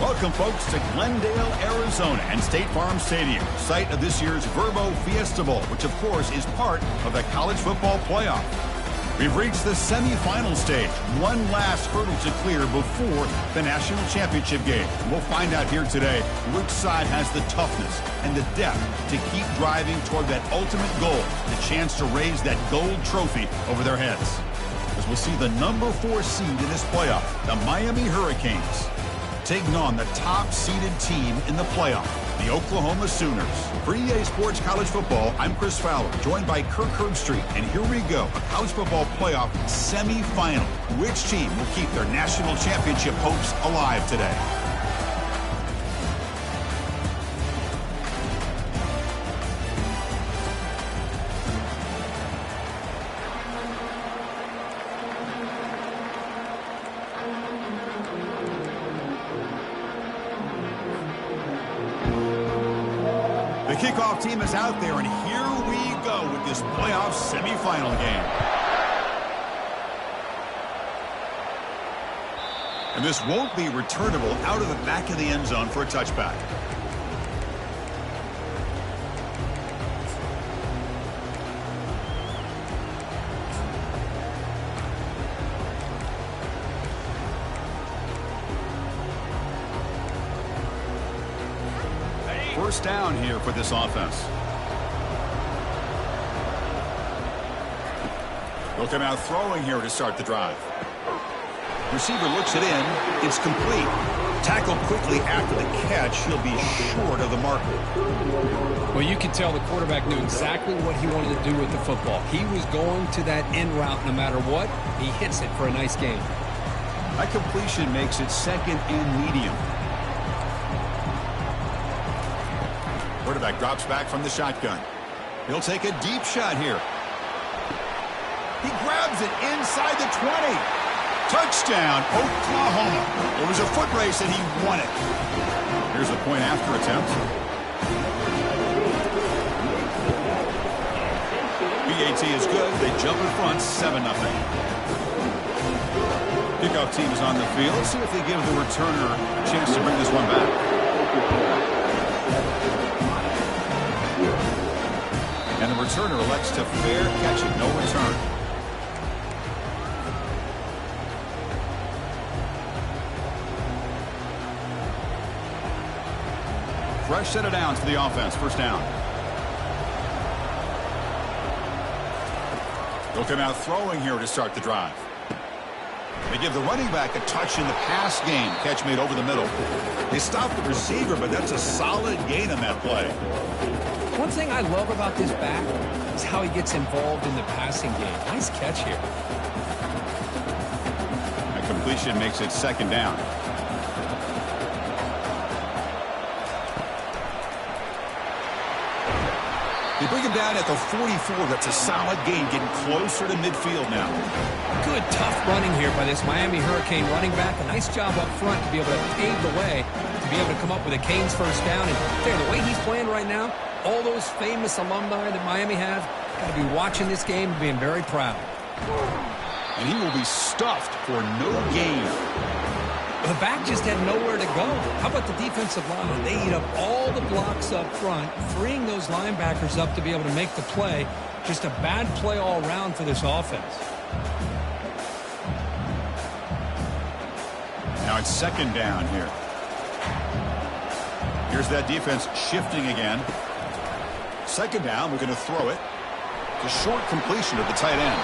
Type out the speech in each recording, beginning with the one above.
Welcome, folks, to Glendale, Arizona, and State Farm Stadium, site of this year's Verbo Fiesta Bowl, which, of course, is part of the college football playoff. We've reached the semifinal stage, one last hurdle to clear before the national championship game. We'll find out here today which side has the toughness and the depth to keep driving toward that ultimate goal, the chance to raise that gold trophy over their heads. As we'll see the number 4 seed in this playoff, the Miami Hurricanes, taking on the top-seeded team in the playoff, the Oklahoma Sooners. For EA Sports College Football, I'm Chris Fowler, joined by Kirk Herbstreit. And here we go, a college football playoff semifinal. Which team will keep their national championship hopes alive today? The kickoff team is out there, and here we go with this playoff semifinal game. And this won't be returnable out of the back of the end zone for a touchback. First down here for this offense. They'll come out throwing here to start the drive. Receiver looks it in. It's complete. Tackled quickly after the catch. He'll be short of the marker. Well, you can tell the quarterback knew exactly what he wanted to do with the football. He was going to that end route no matter what. He hits it for a nice gain. That completion makes it second and medium. Quarterback drops back from the shotgun. He'll take a deep shot here. He grabs it inside the 20. Touchdown, Oklahoma. It was a foot race and he won it. Here's the point after attempt. PAT is good. They jump in front, 7-0. Kickoff team is on the field. Let's see if they give the returner a chance to bring this one back. And the returner elects to fair catch it. No return. Fresh set of downs for the offense. First down. They'll come out throwing here to start the drive. They give the running back a touch in the pass game. Catch made over the middle. They stop the receiver, but that's a solid gain on that play. One thing I love about this back is how he gets involved in the passing game. Nice catch here. A completion makes it second down. They bring him down at the 44. That's a solid gain, getting closer to midfield now. Good, tough running here by this Miami Hurricane running back. A nice job up front to be able to pave the way, to be able to come up with a Canes first down. And there, the way he's playing right now, all those famous alumni that Miami have got to be watching this game and being very proud. And he will be stuffed for no gain. The back just had nowhere to go. How about the defensive line? They eat up all the blocks up front, freeing those linebackers up to be able to make the play. Just a bad play all around for this offense. Now it's second down here. Here's that defense shifting again. Second down, we're going to throw it. The short completion of the tight end.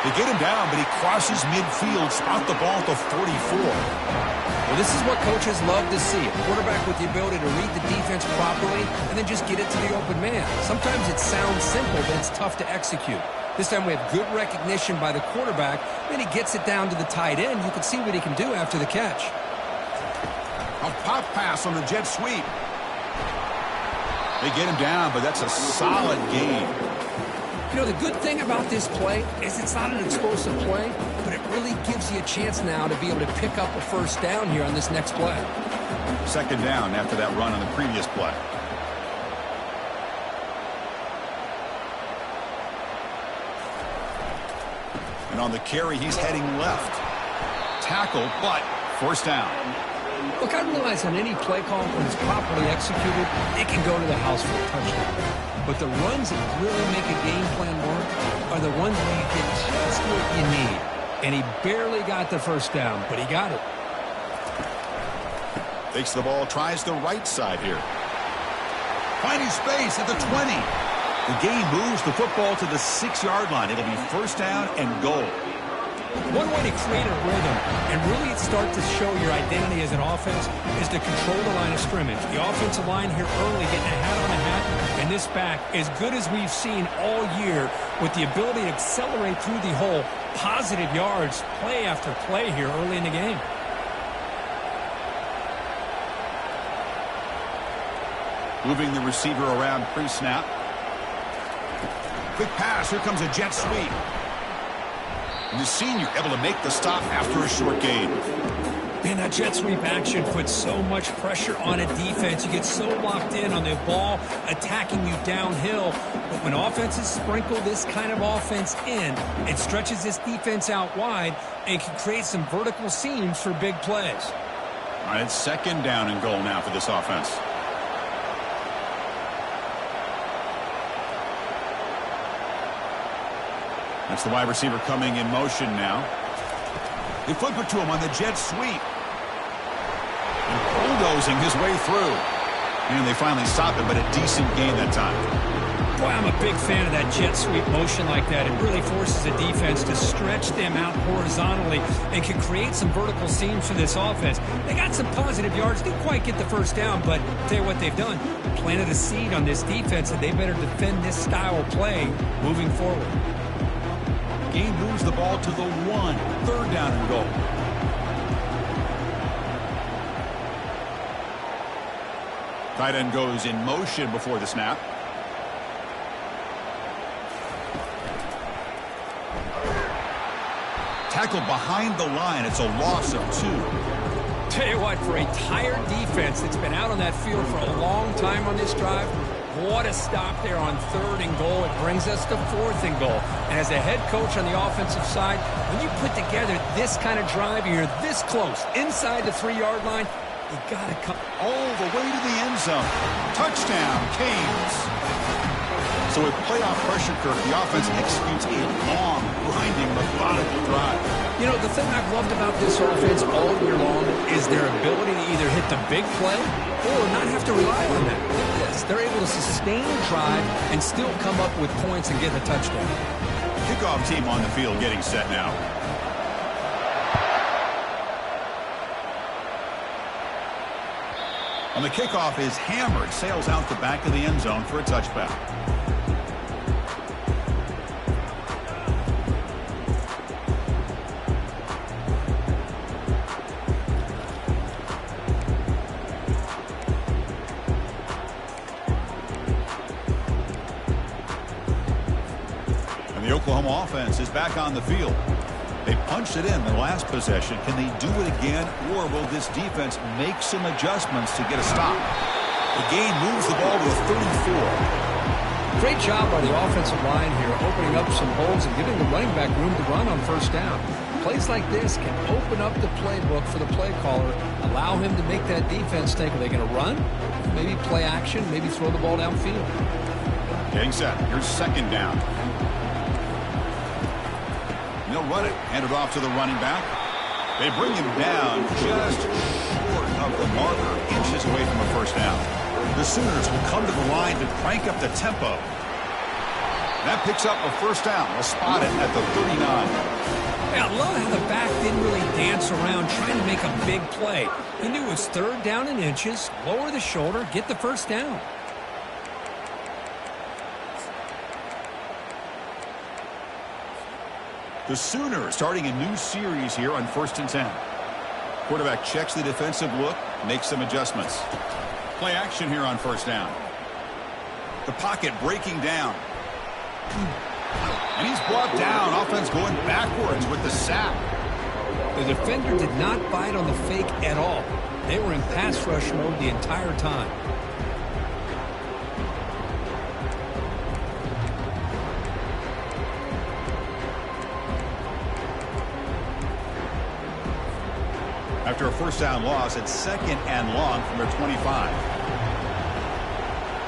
They get him down, but he crosses midfield, spot the ball at the 44. Well, this is what coaches love to see. A quarterback with the ability to read the defense properly and then just get it to the open man. Sometimes it sounds simple, but it's tough to execute. This time we have good recognition by the quarterback. Then he gets it down to the tight end. You can see what he can do after the catch. A pop pass on the jet sweep. They get him down, but that's a solid gain. You know, the good thing about this play is it's not an explosive play, but it really gives you a chance now to be able to pick up a first down here on this next play. Second down after that run on the previous play. And on the carry, he's heading left. Tackle, but first down. Look, I realize on any play call, when it's properly executed, it can go to the house for a touchdown. But the runs that really make a game plan work are the ones where you get just what you need. And he barely got the first down, but he got it. Takes the ball, tries the right side here. Finding space at the 20. The game moves the football to the 6-yard line. It'll be first down and goal. One way to create a rhythm and really start to show your identity as an offense is to control the line of scrimmage. The offensive line here early getting a hat on a hat, and this back, as good as we've seen all year, with the ability to accelerate through the hole, positive yards, play after play here early in the game. Moving the receiver around pre-snap. Quick pass. Here comes a jet sweep. And the senior able to make the stop after a short gain. Man, that jet sweep action puts so much pressure on a defense. You get so locked in on the ball attacking you downhill. But when offenses sprinkle this kind of offense in, it stretches this defense out wide and can create some vertical seams for big plays. All right, it's second down and goal now for this offense. That's the wide receiver coming in motion now. They flip it to him on the jet sweep. And bulldozing his way through. And they finally stop it, but a decent gain that time. Boy, I'm a big fan of that jet sweep motion like that. It really forces a defense to stretch them out horizontally and can create some vertical seams for this offense. They got some positive yards. Didn't quite get the first down, but I'll tell you what they've done. Planted a seed on this defense, and they better defend this style of play moving forward. Game moves the ball to the 1. Third down and goal. Tight end goes in motion before the snap. Tackled behind the line. It's a loss of 2. Tell you what, for a tired defense that's been out on that field for a long time on this drive, what a stop there on third and goal. It brings us to fourth and goal. And as a head coach on the offensive side, when you put together this kind of drive, you're this close, inside the 3-yard line, you got to come all the way to the end zone. Touchdown, Canes. So with playoff pressure, Kirk, the offense executes a long, grinding, methodical drive. You know, the thing I've loved about this offense all year long is their ability to either hit the big play or not have to rely on that. Look at this. They're able to sustain a drive and still come up with points and get a touchdown. Kickoff team on the field getting set now. And the kickoff is hammered, sails out the back of the end zone for a touchback. The Oklahoma offense is back on the field. They punched it in the last possession. Can they do it again, or will this defense make some adjustments to get a stop? The game moves the ball to the 34. Great job by the offensive line here, opening up some holes and giving the running back room to run on first down. Plays like this can open up the playbook for the play caller, allow him to make that defense think, are they going to run? Maybe play action, maybe throw the ball downfield. Getting set. Here's second down. They'll run it. Hand it off to the running back. They bring him down just short of the marker, inches away from a first down. The Sooners will come to the line to crank up the tempo. That picks up a first down. They'll spot it at the 39. Yeah, I love how the back didn't really dance around trying to make a big play. He knew it was third down in inches, lower the shoulder, get the first down. The Sooners starting a new series here on 1st and 10. Quarterback checks the defensive look, makes some adjustments. Play action here on first down. The pocket breaking down. And he's brought down. Offense going backwards with the sack. The defender did not bite on the fake at all. They were in pass rush mode the entire time. after a first down loss at 2nd and long from their 25.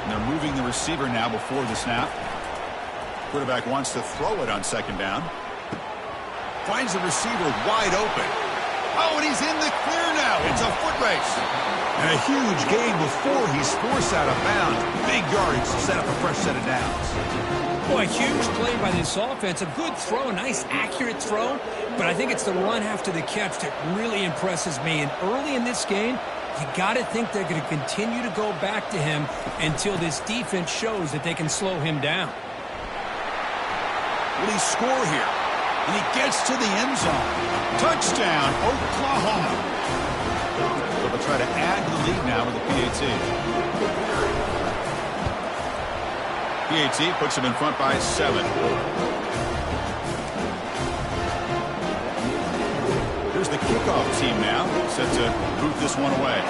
And they're moving the receiver now before the snap. Quarterback wants to throw it on 2nd down. Finds the receiver wide open. Oh, and he's in the clear now. It's a foot race. And a huge gain before he's forced out of bounds. Big yardage to set up a fresh set of downs. Boy, huge play by this offense. A good throw, a nice accurate throw. But I think it's the run after the catch that really impresses me. And early in this game, you got to think they're going to continue to go back to him until this defense shows that they can slow him down. Will he score here? And he gets to the end zone. Touchdown, Oklahoma. So they'll try to add to the lead now with the PAT. PAT puts him in front by 7. Here's the kickoff team now, set to boot this one away.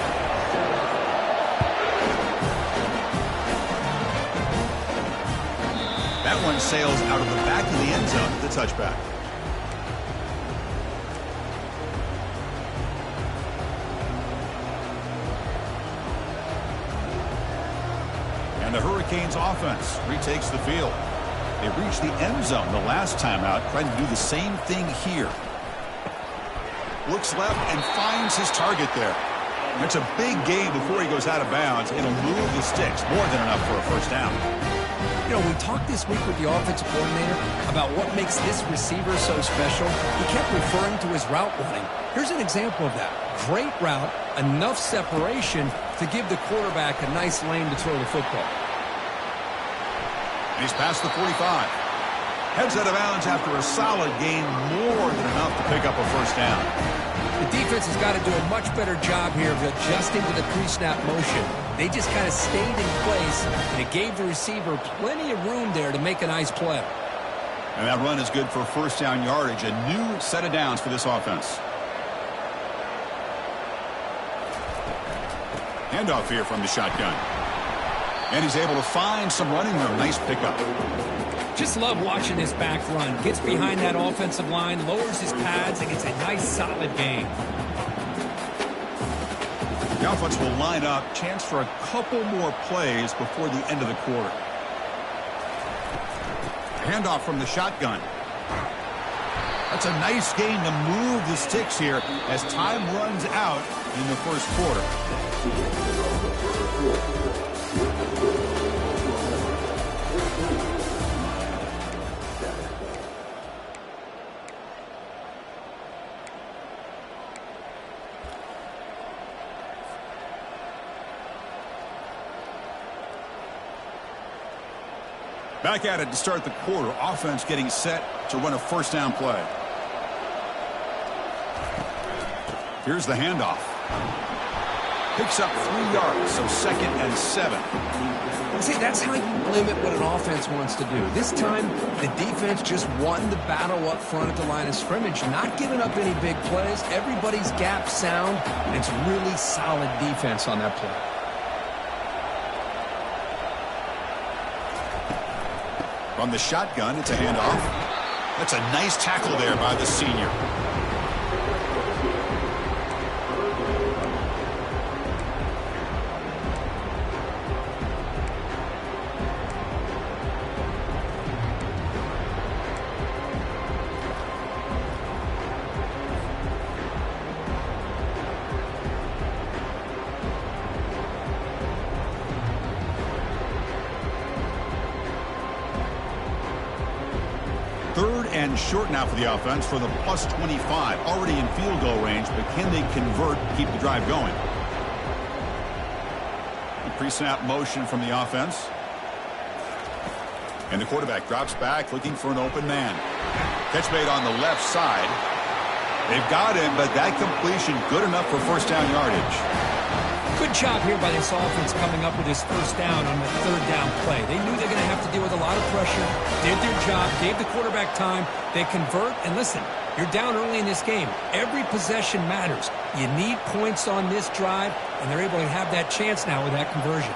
That one sails out of the back of the end zone, the touchback. And the Hurricanes offense retakes the field. They reached the end zone the last time out, trying to do the same thing here. Looks left and finds his target there. It's a big gain before he goes out of bounds. It'll move the sticks, more than enough for a first down. You know, we talked this week with the offensive coordinator about what makes this receiver so special. He kept referring to his route running. Here's an example of that. Great route, enough separation to give the quarterback a nice lane to throw the football. And he's past the 45. Heads out of bounds after a solid gain, more than enough to pick up a first down. The defense has got to do a much better job here of adjusting to the pre-snap motion. They just kind of stayed in place, and it gave the receiver plenty of room there to make a nice play. And that run is good for first down yardage, a new set of downs for this offense. Handoff here from the shotgun. And he's able to find some running room. Nice pickup. Just love watching this back run. Gets behind that offensive line, lowers his pads, and gets a nice solid gain. The offense will line up. Chance for a couple more plays before the end of the quarter. Handoff from the shotgun. That's a nice gain to move the sticks here as time runs out in the first quarter. Back at it to start the quarter. Offense getting set to run a first down play. Here's the handoff. Picks up 3 yards, so 2nd and 7. See, that's how you limit what an offense wants to do. This time, the defense just won the battle up front at the line of scrimmage, not giving up any big plays. Everybody's gap sound, and it's really solid defense on that play. From the shotgun, it's a handoff. That's a nice tackle there by the senior. And short now for the offense for the plus 25. Already in field goal range, but can they convert, keep the drive going? The pre-snap motion from the offense. And the quarterback drops back looking for an open man. Catch made on the left side. They've got him, but that completion good enough for first down yardage. Good job here by this offense coming up with this first down on the 3rd down play. They knew they're going to have to deal with a lot of pressure, did their job, gave the quarterback time. They convert, and listen, you're down early in this game. Every possession matters. You need points on this drive, and they're able to have that chance now with that conversion.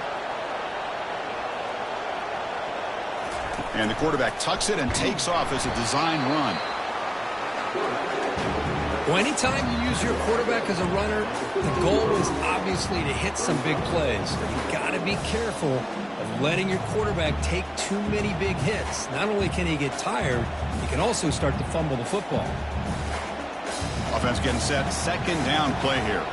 And the quarterback tucks it and takes off as a design run. Well, anytime you use your quarterback as a runner, the goal is obviously to hit some big plays. You've got to be careful of letting your quarterback take too many big hits. Not only can he get tired, he can also start to fumble the football. Offense getting set. Second down play here.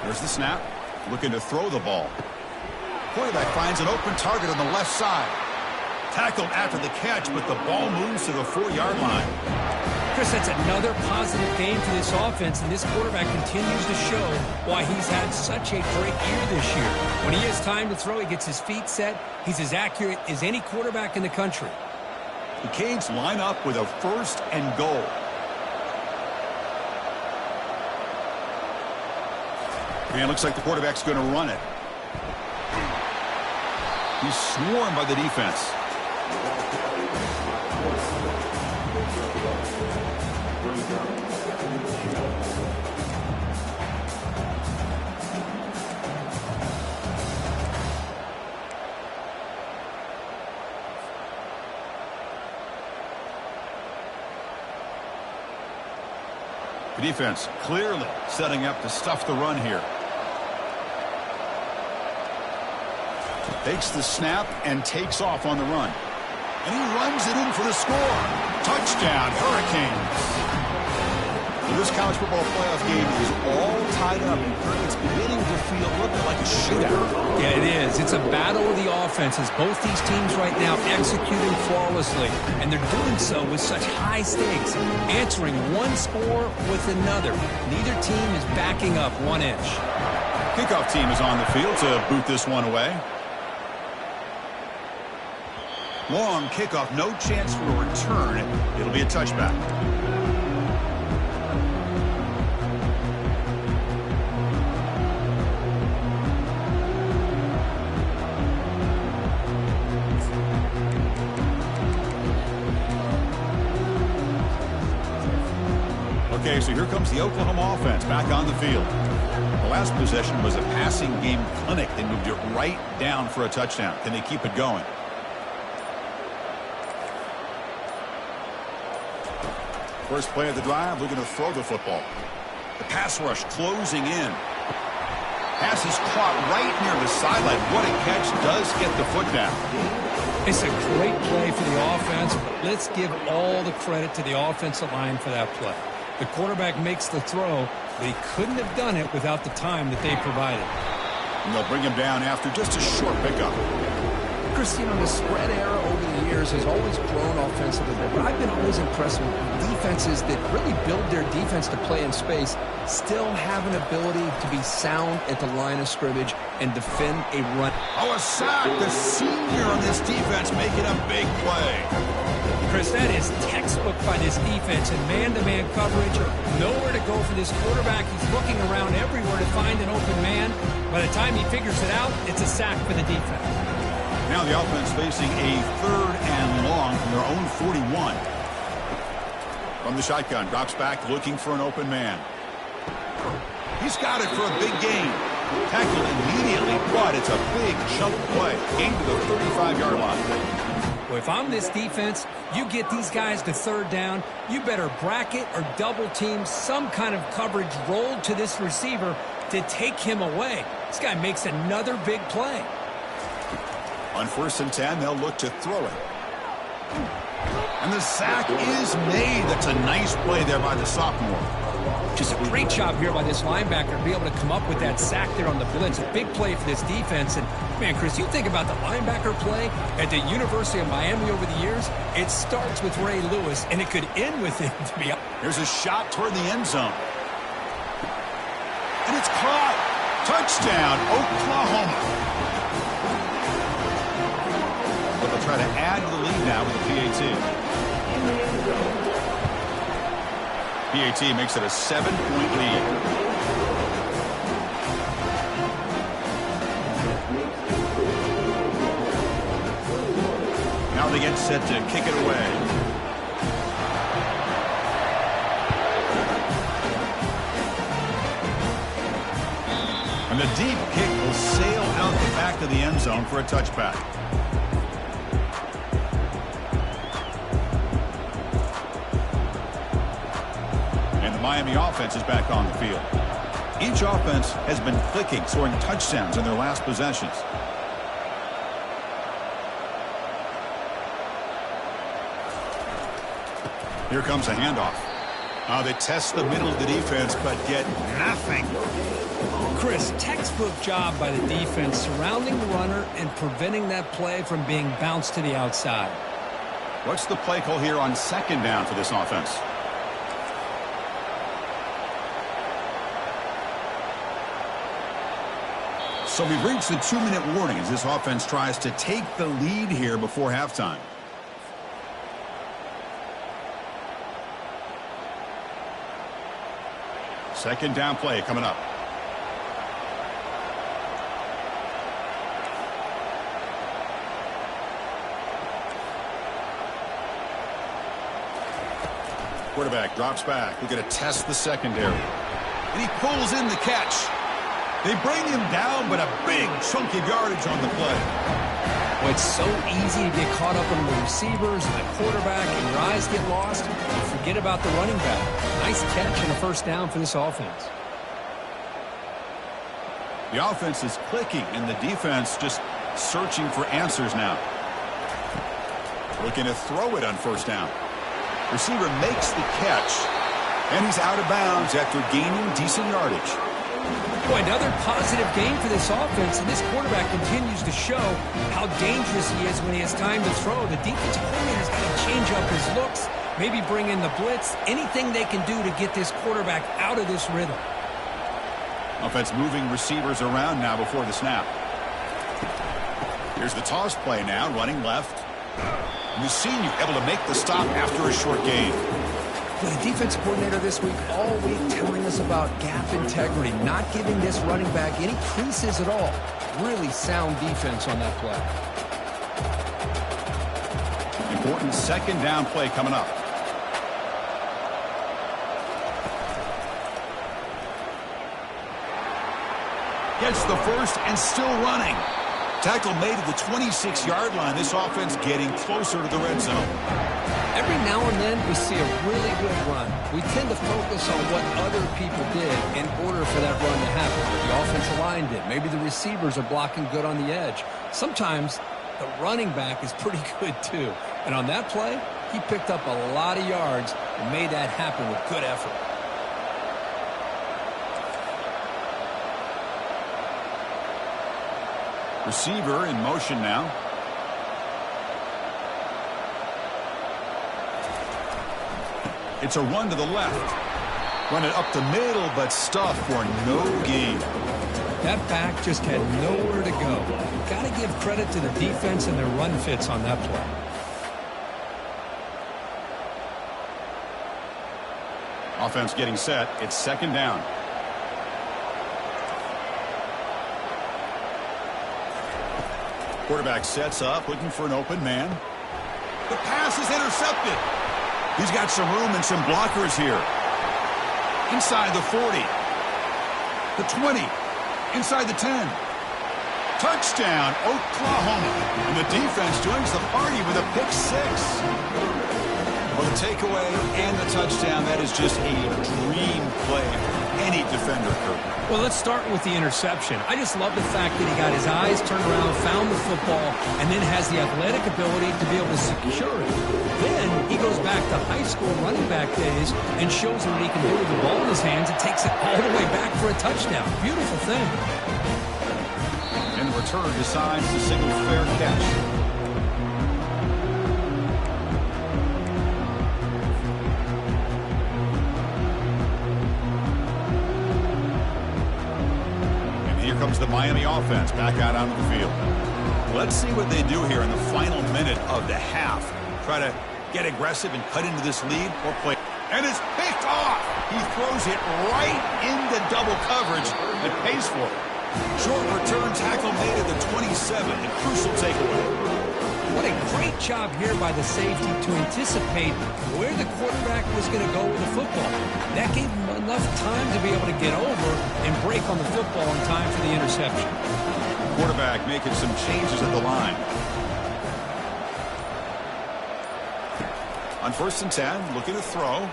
There's the snap. Looking to throw the ball. Quarterback finds an open target on the left side. Tackled after the catch, but the ball moves to the 4-yard line. Chris, that's another positive game for this offense, and this quarterback continues to show why he's had such a great year this year. When he has time to throw, he gets his feet set. He's as accurate as any quarterback in the country. The Canes line up with a 1st and goal. And looks like the quarterback's going to run it. He's swarmed by the defense. The defense clearly setting up to stuff the run here. Takes the snap and takes off on the run. And he runs it in for the score. Touchdown, Hurricanes. Well, this college football playoff game is all tied up. It's beginning to feel a little bit like a shootout. Yeah, it is. It's a battle of the offenses. Both these teams right now executing flawlessly. And they're doing so with such high stakes. Answering one score with another. Neither team is backing up 1 inch. Kickoff team is on the field to boot this one away. Long kickoff, no chance for a return. It'll be a touchback. Okay, so here comes the Oklahoma offense back on the field. The last possession was a passing game clinic. They moved it right down for a touchdown. Can they keep it going? First play of the drive, looking to throw the football. The pass rush closing in. Pass is caught right near the sideline. What a catch, does get the foot down. It's a great play for the offense, but let's give all the credit to the offensive line for that play. The quarterback makes the throw, but he couldn't have done it without the time that they provided. And they'll bring him down after just a short pickup. Chris, you know, the spread era over the years has always grown offensively, but I've been always impressed with defenses that really build their defense to play in space, still have an ability to be sound at the line of scrimmage and defend a run. Oh, a sack! The senior on this defense making a big play. Chris, that is textbook by this defense in man-to-man coverage. Nowhere to go for this quarterback. He's looking around everywhere to find an open man. By the time he figures it out, it's a sack for the defense. Now the offense facing a 3rd and long from their own 41. From the shotgun, drops back looking for an open man. He's got it for a big gain. Tackled immediately, but it's a big chunk play. Gain to the 35-yard line. Well, if I'm this defense, you get these guys to 3rd down, you better bracket or double team some kind of coverage rolled to this receiver to take him away. This guy makes another big play. On 1st and 10, they'll look to throw it. And the sack is made. That's a nice play there by the sophomore. Just a great job here by this linebacker to be able to come up with that sack there on the blitz. A big play for this defense. And, man, Chris, you think about the linebacker play at the University of Miami over the years, it starts with Ray Lewis, and it could end with him, to be honest. Here's a shot toward the end zone. And it's caught. Touchdown, Oklahoma. But they'll try to add to the lead now with a PAT. PAT makes it a 7-point lead. Now they get set to kick it away. And the deep kick will sail out the back of the end zone for a touchback. the Miami offense is back on the field. Each offense has been clicking, scoring touchdowns in their last possessions. Here comes a handoff. They test the middle of the defense, but get nothing. Chris, textbook job by the defense surrounding the runner and preventing that play from being bounced to the outside. What's the play call here on second down for this offense? So we've reached the 2-minute warning as this offense tries to take the lead here before halftime. Second down play coming up. Quarterback drops back. We're going to test the secondary. And he pulls in the catch. They bring him down, but a big chunk of yardage on the play. Well, it's so easy to get caught up on the receivers and the quarterback, and your eyes get lost. You forget about the running back. Nice catch and a first down for this offense. The offense is clicking, and the defense just searching for answers now. Looking to throw it on first down. Receiver makes the catch, and he's out of bounds after gaining decent yardage. Boy, another positive game for this offense, and this quarterback continues to show how dangerous he is when he has time to throw. The defensive coordinator's got to change up his looks, maybe bring in the blitz, anything they can do to get this quarterback out of this rhythm. Offense moving receivers around now before the snap. Here's the toss play now, running left. Mussinu able to make the stop after a short gain. Well, the defensive coordinator this week all week telling us about gap integrity, not giving this running back any creases at all. Really sound defense on that play. Important second down play coming up. Gets the first and still running. Tackle made at the 26-yard line. This offense getting closer to the red zone. Every now and then we see a really good run. We tend to focus on what other people did in order for that run to happen. What the offensive line did. Maybe the receivers are blocking good on the edge. Sometimes the running back is pretty good too. And on that play, he picked up a lot of yards and made that happen with good effort. Receiver in motion now. It's a run to the left. Run it up the middle, but stuffed for no gain. That back just had nowhere to go. Got to give credit to the defense and their run fits on that play. Offense getting set. It's second down. Quarterback sets up, looking for an open man. The pass is intercepted. He's got some room and some blockers here. Inside the 40. The 20. Inside the 10. Touchdown, Oklahoma. And the defense joins the party with a pick six. Well, the takeaway and the touchdown, that is just a dream play. Any defender could. Well, let's start with the interception. I just love the fact that he got his eyes turned around, found the football, and then has the athletic ability to be able to secure it. Then he goes back to high school running back days and shows him what he can do with the ball in his hands and takes it all the way back for a touchdown. Beautiful thing. And the return decides to signal fair catch. Comes the Miami offense back out onto the field. Let's see what they do here in the final minute of the half. Try to get aggressive and cut into this lead or play. And it's picked off. He throws it right into double coverage and pays for it. Short return tackle made at the 27. A crucial takeaway. What a great job here by the safety to anticipate where the quarterback was going to go with the football. That gave him enough time to be able to get over and break on the football in time for the interception. Quarterback making some changes at the line. On 1st and 10, looking to throw.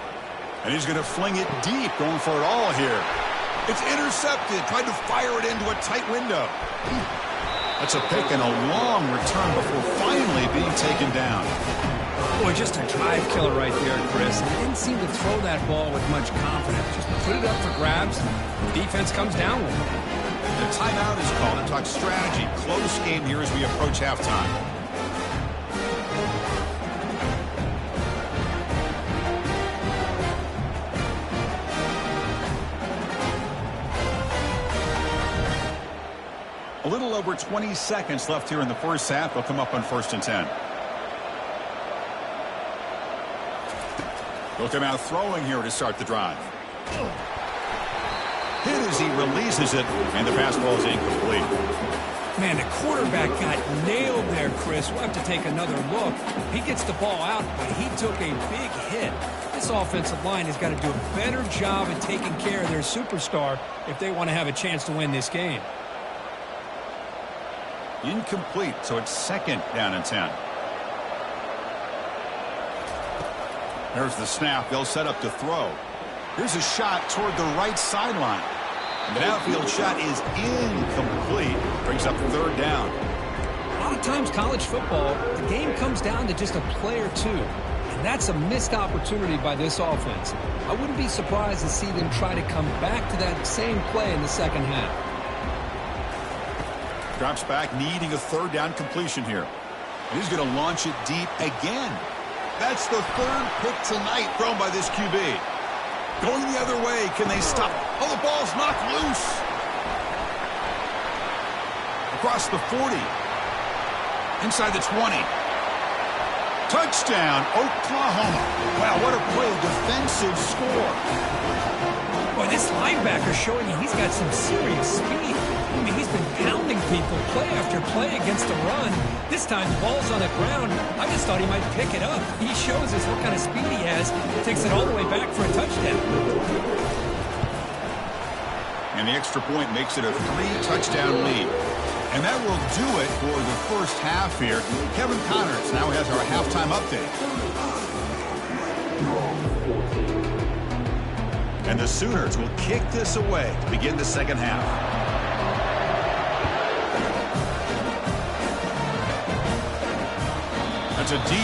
And he's going to fling it deep, going for it all here. It's intercepted, tried to fire it into a tight window. That's a pick and a long return before finally being taken down. Boy, just a drive killer right there, Chris. He didn't seem to throw that ball with much confidence. Just put it up for grabs. The defense comes down with it. The timeout is called to talk strategy. Close game here as we approach halftime. A little over 20 seconds left here in the first half. They'll come up on 1st and 10. They'll come out throwing here to start the drive. Hit as he releases it, and the pass ball is incomplete. Man, the quarterback got nailed there, Chris. We'll have to take another look. He gets the ball out, but he took a big hit. This offensive line has got to do a better job at taking care of their superstar if they want to have a chance to win this game. Incomplete, so it's 2nd down and 10. There's the snap. They'll set up to throw. Here's a shot toward the right sideline. The outfield shot is incomplete. Brings up 3rd down. A lot of times college football, the game comes down to just a play or two. And that's a missed opportunity by this offense. I wouldn't be surprised to see them try to come back to that same play in the second half. Drops back, needing a 3rd down completion here. And he's going to launch it deep again. That's the 3rd pick tonight thrown by this QB. Going the other way, can they stop? Oh, the ball's knocked loose. Across the 40. Inside the 20. Touchdown, Oklahoma. Wow, what a play. Defensive score. Boy, this linebacker's showing you he's got some serious speed. I mean, he's been pounding people play after play against the run. This time, the ball's on the ground. I just thought he might pick it up. He shows us what kind of speed he has. Takes it all the way back for a touchdown. And the extra point makes it a 3-touchdown lead. And that will do it for the first half here. Kevin Connors now has our halftime update. And the Sooners will kick this away to begin the second half. That's a deep